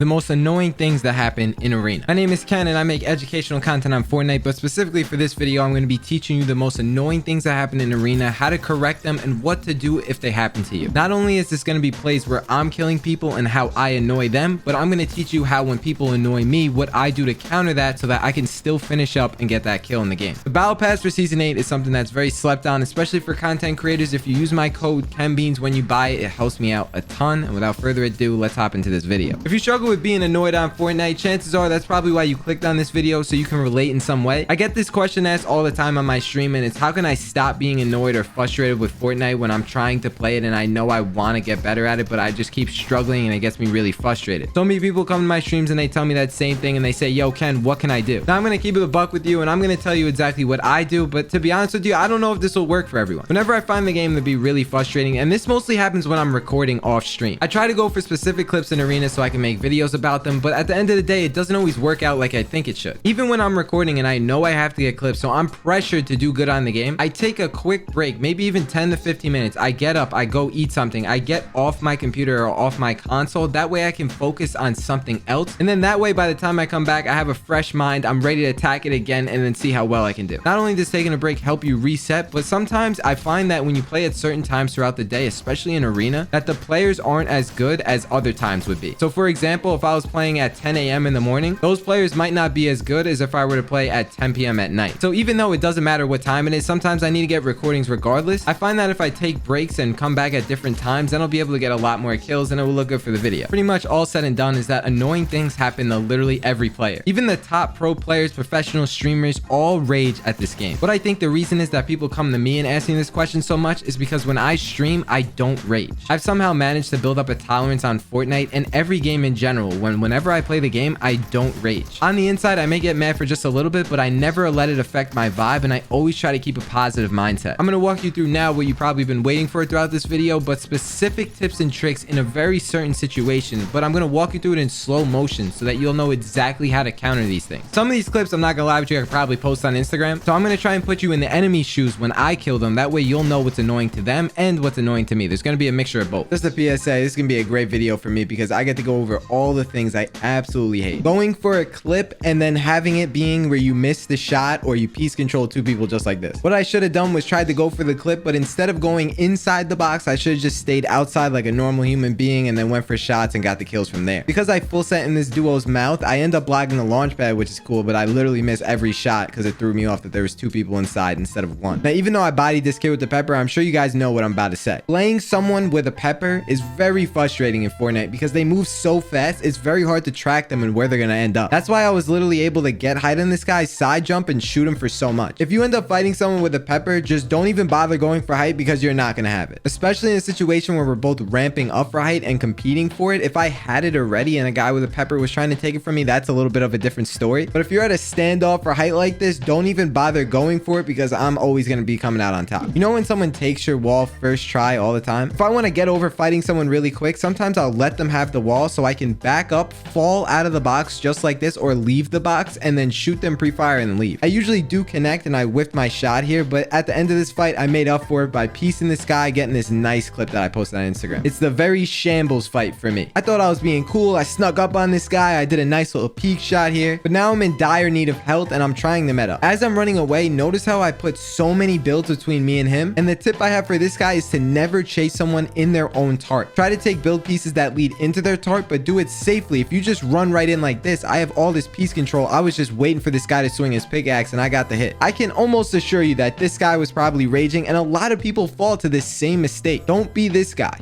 The most annoying things that happen in Arena. My name is Ken and I make educational content on Fortnite, but specifically for this video, I'm going to be teaching you the most annoying things that happen in Arena, how to correct them, and what to do if they happen to you. Not only is this going to be plays where I'm killing people and how I annoy them, but I'm going to teach you how when people annoy me, what I do to counter that so that I can still finish up and get that kill in the game. The Battle Pass for Season 8 is something that's very slept on, especially for content creators. If you use my code KenBeans when you buy it, it helps me out a ton. And without further ado, let's hop into this video. If you struggle with being annoyed on Fortnite, chances are that's probably why you clicked on this video, so you can relate in some way. I get this question asked all the time on my stream, and it's how can I stop being annoyed or frustrated with Fortnite when I'm trying to play it and I know I want to get better at it, but I just keep struggling and it gets me really frustrated. So many people come to my streams and they tell me that same thing and they say, yo Ken, what can I do? Now I'm going to keep it a buck with you and I'm going to tell you exactly what I do, but to be honest with you, I don't know if this will work for everyone. Whenever I find the game to be really frustrating, and this mostly happens when I'm recording off stream, I try to go for specific clips in Arena so I can make videos about them, but at the end of the day, it doesn't always work out like I think it should. Even when I'm recording and I know I have to get clips, so I'm pressured to do good on the game, I take a quick break, maybe even 10 to 15 minutes. I get up, I go eat something, I get off my computer or off my console. That way I can focus on something else. And then that way, by the time I come back, I have a fresh mind. I'm ready to attack it again and then see how well I can do. Not only does taking a break help you reset, but sometimes I find that when you play at certain times throughout the day, especially in Arena, that the players aren't as good as other times would be. So for example, if I was playing at 10 a.m. in the morning, those players might not be as good as if I were to play at 10 p.m. at night. So even though it doesn't matter what time it is, sometimes I need to get recordings regardless. I find that if I take breaks and come back at different times, then I'll be able to get a lot more kills and it will look good for the video. Pretty much all said and done is that annoying things happen to literally every player. Even the top pro players, professional streamers, all rage at this game. What I think the reason is that people come to me and ask me this question so much is because when I stream, I don't rage. I've somehow managed to build up a tolerance on Fortnite and every game in general. Whenever I play the game, I don't rage. On the inside, I may get mad for just a little bit, but I never let it affect my vibe, and I always try to keep a positive mindset. I'm going to walk you through now what you've probably been waiting for throughout this video, but specific tips and tricks in a very certain situation, but I'm going to walk you through it in slow motion so that you'll know exactly how to counter these things. Some of these clips, I'm not going to lie with you, I could probably post on Instagram, so I'm going to try and put you in the enemy's shoes when I kill them. That way you'll know what's annoying to them and what's annoying to me. There's going to be a mixture of both. Just a PSA, this is going to be a great video for me because I get to go over all the things I absolutely hate. Going for a clip and then having it being where you miss the shot or you piece control two people just like this. What I should have done was tried to go for the clip, but instead of going inside the box, I should have just stayed outside like a normal human being and then went for shots and got the kills from there. Because I full set in this duo's mouth, I end up blocking the launch pad, which is cool, but I literally miss every shot because it threw me off that there was two people inside instead of one. Now, even though I bodied this kid with the pepper, I'm sure you guys know what I'm about to say. Playing someone with a pepper is very frustrating in Fortnite because they move so fast, it's very hard to track them and where they're going to end up. That's why I was literally able to get height on this guy, side jump, and shoot him for so much. If you end up fighting someone with a pepper, just don't even bother going for height because you're not going to have it. Especially in a situation where we're both ramping up for height and competing for it. If I had it already and a guy with a pepper was trying to take it from me, that's a little bit of a different story. But if you're at a standoff for height like this, don't even bother going for it because I'm always going to be coming out on top. You know when someone takes your wall first try all the time? If I want to get over fighting someone really quick, sometimes I'll let them have the wall so I can back up, fall out of the box just like this, or leave the box and then shoot them pre-fire and leave. I usually do connect and I whiffed my shot here, but at the end of this fight, I made up for it by piecing this guy, getting this nice clip that I posted on Instagram. It's the very shambles fight for me. I thought I was being cool. I snuck up on this guy. I did a nice little peek shot here, but now I'm in dire need of health and I'm trying to meta. As I'm running away, notice how I put so many builds between me and him. And the tip I have for this guy is to never chase someone in their own tart. Try to take build pieces that lead into their tart, but do it safely. If you just run right in like this, I have all this piece control. I was just waiting for this guy to swing his pickaxe and I got the hit. I can almost assure you that this guy was probably raging, and a lot of people fall to this same mistake. Don't be this guy.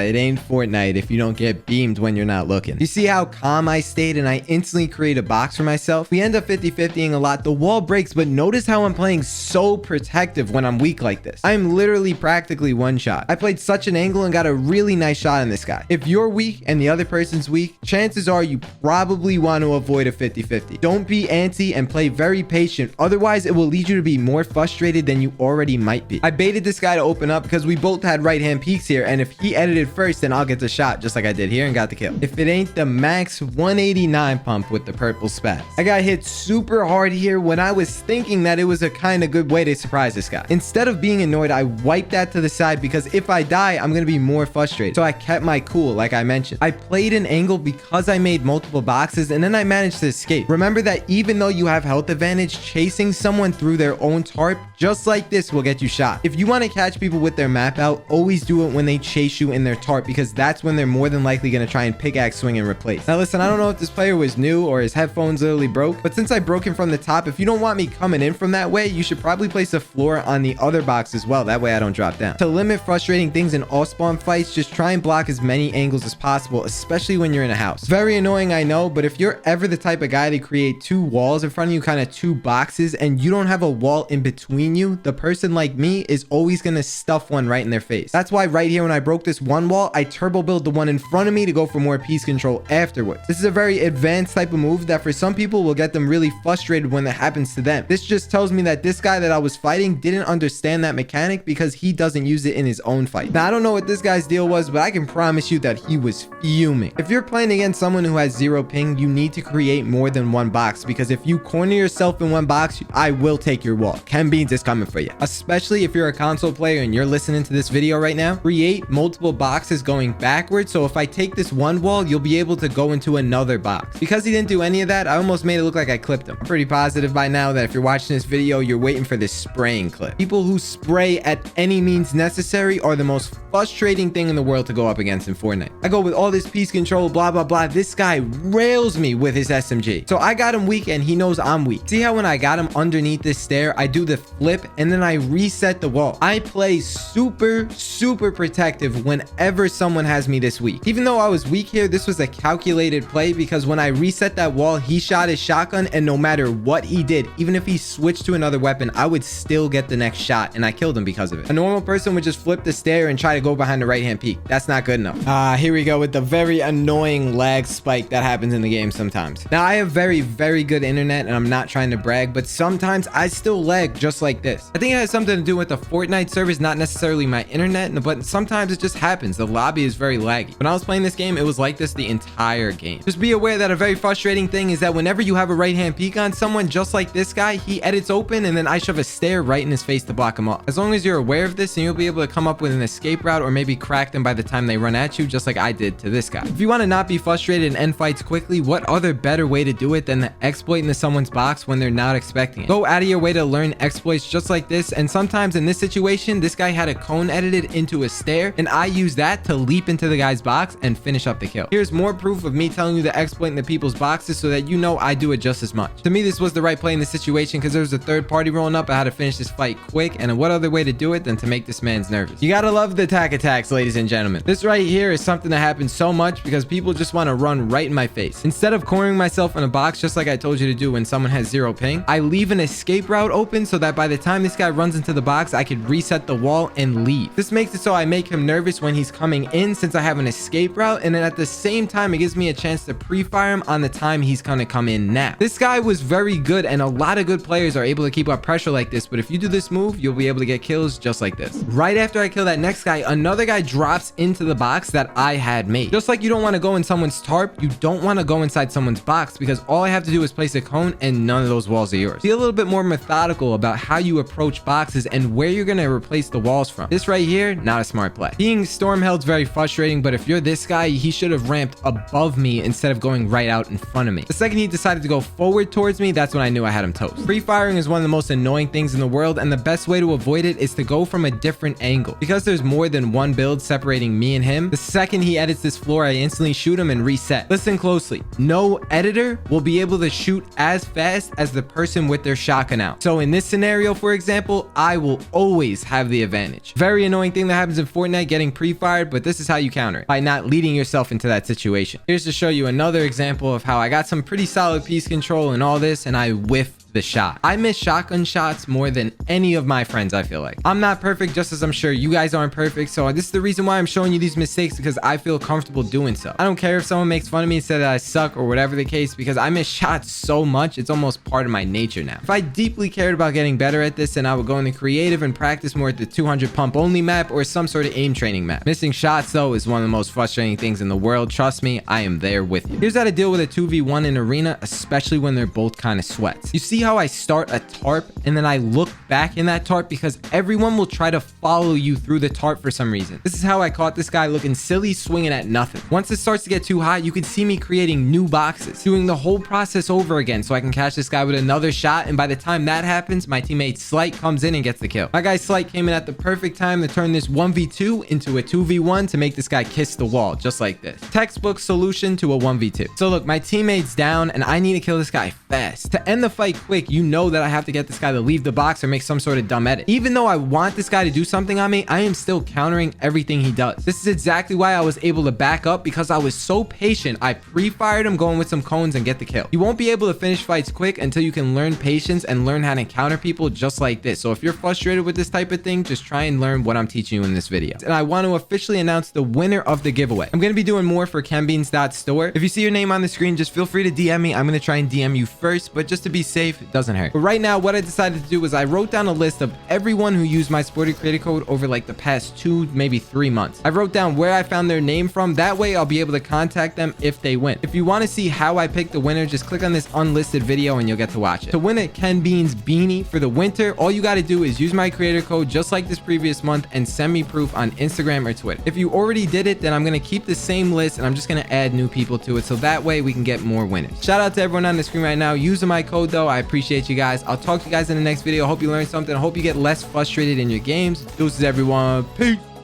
It ain't Fortnite if you don't get beamed when you're not looking. You see how calm I stayed and I instantly create a box for myself? We end up 50-50ing a lot. The wall breaks, but notice how I'm playing so protective when I'm weak like this. I'm literally practically one shot. I played such an angle and got a really nice shot on this guy. If you're weak and the other person's weak, chances are you probably want to avoid a 50-50. Don't be antsy and play very patient. Otherwise, it will lead you to be more frustrated than you already might be. I baited this guy to open up because we both had right-hand peeks here, and if he edited first, then I'll get the shot just like I did here and got the kill. If it ain't the max 189 pump with the purple spats. I got hit super hard here when I was thinking that it was a kind of good way to surprise this guy. Instead of being annoyed, I wiped that to the side because if I die, I'm going to be more frustrated. So I kept my cool, like I mentioned. I played an angle because because I made multiple boxes and then I managed to escape. Remember that even though you have health advantage, chasing someone through their own tarp just like this will get you shot. If you want to catch people with their map out, always do it when they chase you in their tarp, because that's when they're more than likely going to try and pickaxe swing and replace. Now listen, I don't know if this player was new or his headphones literally broke, but since I broke him from the top, if you don't want me coming in from that way, you should probably place a floor on the other box as well. That way I don't drop down. To limit frustrating things in all spawn fights, just try and block as many angles as possible, especially when you're in a house. Very annoying, I know, but if you're ever the type of guy to create two walls in front of you, kind of two boxes, and you don't have a wall in between you, the person like me is always going to stuff one right in their face. That's why right here when I broke this one wall, I turbo built the one in front of me to go for more piece control afterwards. This is a very advanced type of move that for some people will get them really frustrated when that happens to them. This just tells me that this guy that I was fighting didn't understand that mechanic because he doesn't use it in his own fight. Now I don't know what this guy's deal was, but I can promise you that he was fuming. If you're playing against someone who has 0 ping, you need to create more than one box, because if you corner yourself in one box, I will take your wall. KenBeans is coming for you. Especially if you're a console player and you're listening to this video right now, create multiple boxes going backwards. So if I take this one wall, you'll be able to go into another box. Because he didn't do any of that, I almost made it look like I clipped him. I'm pretty positive by now that if you're watching this video, you're waiting for this spraying clip. People who spray at any means necessary are the most frustrating thing in the world to go up against in Fortnite. I go with all this piece control, blah, blah, blah. This guy rails me with his SMG. So I got him weak and he knows I'm weak. See how when I got him underneath this stair, I do the flip and then I reset the wall. I play super protective whenever someone has me this weak. Even though I was weak here, this was a calculated play, because when I reset that wall, he shot his shotgun, and no matter what he did, even if he switched to another weapon, I would still get the next shot, and I killed him because of it. A normal person would just flip the stair and try to go behind the right hand peak. That's not good enough. Here we go with the very annoying lag spike that happens in the game sometimes. Now I have very good internet, and I'm not trying to brag, but sometimes I still lag just like this. I think it has something to do with the Fortnite servers, not necessarily my internet, but sometimes it just happens. The lobby is very laggy. When I was playing this game, it was like this the entire game. Just be aware that a very frustrating thing is that whenever you have a right hand peek on someone just like this guy, he edits open and then I shove a stair right in his face to block him off. As long as you're aware of this, and you'll be able to come up with an escape route, or maybe crack them by the time they run at you, just like I did to this guy. If you want to not be frustrated and end fights quickly, what other better way to do it than to exploit into someone's box when they're not expecting it? Go out of your way to learn exploits just like this, and sometimes in this situation, this guy had a cone edited into a stair, and I used that to leap into the guy's box and finish up the kill. Here's more proof of me telling you to exploit into people's boxes so that you know I do it just as much. To me, this was the right play in this situation because there was a third party rolling up. I had to finish this fight quick, and what other way to do it than to make this man's nervous? You gotta love the attack attacks, ladies and gentlemen. This right here is something that happens so much because people just want to run right in my face. Instead of cornering myself in a box just like I told you to do when someone has 0 ping, I leave an escape route open so that by the time this guy runs into the box, I could reset the wall and leave. This makes it so I make him nervous when he's coming in, since I have an escape route, and then at the same time it gives me a chance to pre-fire him on the time he's gonna come in now. This guy was very good, and a lot of good players are able to keep up pressure like this, but if you do this move, you'll be able to get kills just like this. Right after I kill that next guy, another guy drops into the box that I had made. Just like you don't want to go in someone's tarp, you don't want to go inside someone's box, because all I have to do is place a cone and none of those walls are yours. Be a little bit more methodical about how you approach boxes and where you're going to replace the walls from. This right here, not a smart play. Being storm held's very frustrating, but if you're this guy, he should have ramped above me instead of going right out in front of me. The second he decided to go forward towards me, that's when I knew I had him toast. Pre-firing is one of the most annoying things in the world, and the best way to avoid it is to go from a different angle. Because there's more than one build separating me and him, the second he edits this floor, I instantly shoot him and reset. Listen closely. No editor will be able to shoot as fast as the person with their shotgun out. So in this scenario, for example, I will always have the advantage. Very annoying thing that happens in Fortnite, getting pre-fired, but this is how you counter it, by not leading yourself into that situation. Here's to show you another example of how I got some pretty solid piece control and all this, and I whiffed the shot. I miss shotgun shots more than any of my friends, I feel like. I'm not perfect, just as I'm sure you guys aren't perfect, so this is the reason why I'm showing you these mistakes, because I feel comfortable doing so. I don't care if someone makes fun of me and says that I suck or whatever the case, because I miss shots so much, it's almost part of my nature now. If I deeply cared about getting better at this, then I would go into creative and practice more at the 200 pump only map or some sort of aim training map. Missing shots though is one of the most frustrating things in the world. Trust me, I am there with you. Here's how to deal with a 2v1 in arena, especially when they're both kind of sweats. You see how I start a tarp and then I look back in that tarp because everyone will try to follow you through the tarp for some reason. This is how I caught this guy looking silly, swinging at nothing. Once it starts to get too hot, you can see me creating new boxes, doing the whole process over again so I can catch this guy with another shot. And by the time that happens, my teammate Slight comes in and gets the kill. My guy Slight came in at the perfect time to turn this 1v2 into a 2v1 to make this guy kiss the wall, just like this. Textbook solution to a 1v2. So look, my teammate's down and I need to kill this guy fast. To end the fight quick, you know that I have to get this guy to leave the box or make some sort of dumb edit. Even though I want this guy to do something on me, I am still countering everything he does. This is exactly why I was able to back up, because I was so patient. I pre-fired him going with some cones and get the kill. You won't be able to finish fights quick until you can learn patience and learn how to counter people just like this. So if you're frustrated with this type of thing, just try and learn what I'm teaching you in this video. And I want to officially announce the winner of the giveaway. I'm going to be doing more for KenBeans.store. If you see your name on the screen, just feel free to DM me. I'm going to try and DM you first, but just to be safe, it doesn't hurt. But right now, what I decided to do was I wrote down a list of everyone who used my Sporty creator code over like the past 2, maybe 3 months. I wrote down where I found their name from. That way I'll be able to contact them if they win. If you want to see how I picked the winner, just click on this unlisted video and you'll get to watch it. To win a KenBeans beanie for the winter, all you got to do is use my creator code just like this previous month and send me proof on Instagram or Twitter. If you already did it, then I'm going to keep the same list and I'm just going to add new people to it so that way we can get more winners. Shout out to everyone on the screen right now using my code though. I appreciate you guys. I'll talk to you guys in the next video. Hope you learned something. I hope you get less frustrated in your games. Deuces everyone. Peace.